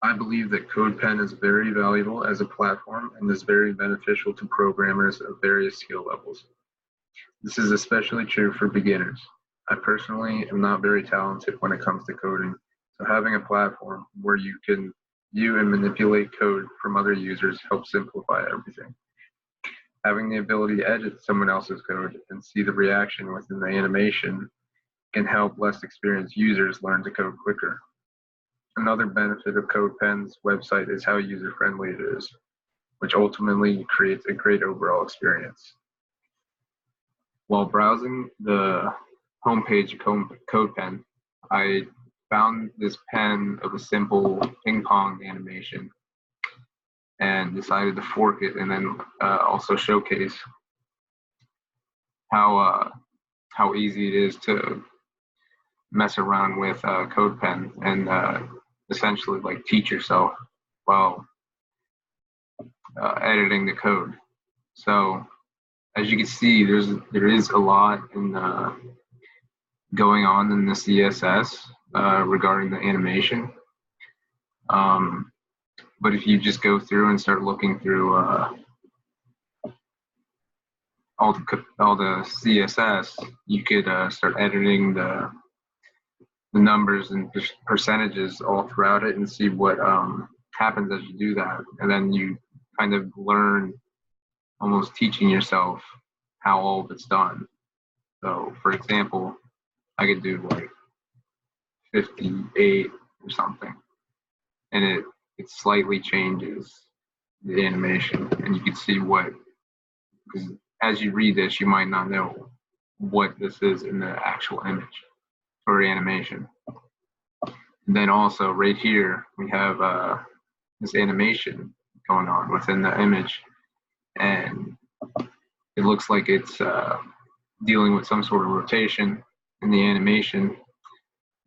I believe that CodePen is very valuable as a platform and is very beneficial to programmers of various skill levels. This is especially true for beginners. I personally am not very talented when it comes to coding, so having a platform where you can view and manipulate code from other users helps simplify everything. Having the ability to edit someone else's code and see the reaction within the animation can help less experienced users learn to code quicker. Another benefit of CodePen's website is how user-friendly it is, which ultimately creates a great overall experience. While browsing the homepage of CodePen, I found this pen of a simple ping pong animation and decided to fork it and then also showcase how easy it is to mess around with CodePen and essentially like teach yourself while editing the code. So as you can see, there is a lot in going on in the CSS regarding the animation. But if you just go through and start looking through all the CSS, you could start editing the numbers and percentages all throughout it and see what happens as you do that. And then you kind of learn, almost teaching yourself how all of it's done. So for example, I could do like 58 or something, and it slightly changes the animation, and you can see what, because as you read this, you might not know what this is in the actual image or animation. And then also right here, we have this animation going on within the image, and it looks like it's dealing with some sort of rotation in the animation,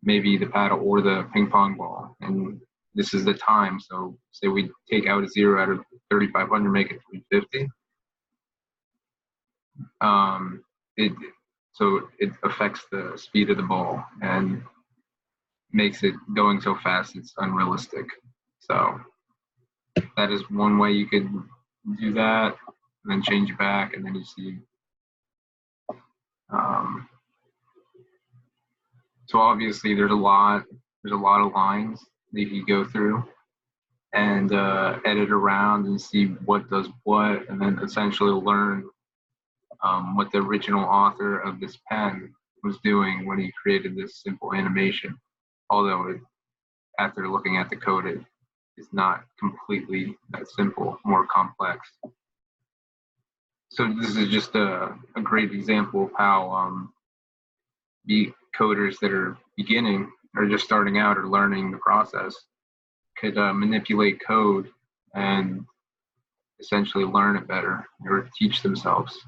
maybe the paddle or the ping pong ball. And this is the time. So say we take out a 0 out of 3,500, make it 350. So it affects the speed of the ball and makes it going so fast it's unrealistic. So that is one way you could do that, and then change it back, and then you see. So obviously there's a lot of lines that you go through and edit around and see what does what, and then essentially learn what the original author of this pen was doing when he created this simple animation. Although after looking at the code, it is not completely that simple, more complex. So this is just a great example of how the coders that are beginning or just starting out or learning the process could manipulate code and essentially learn it better or teach themselves.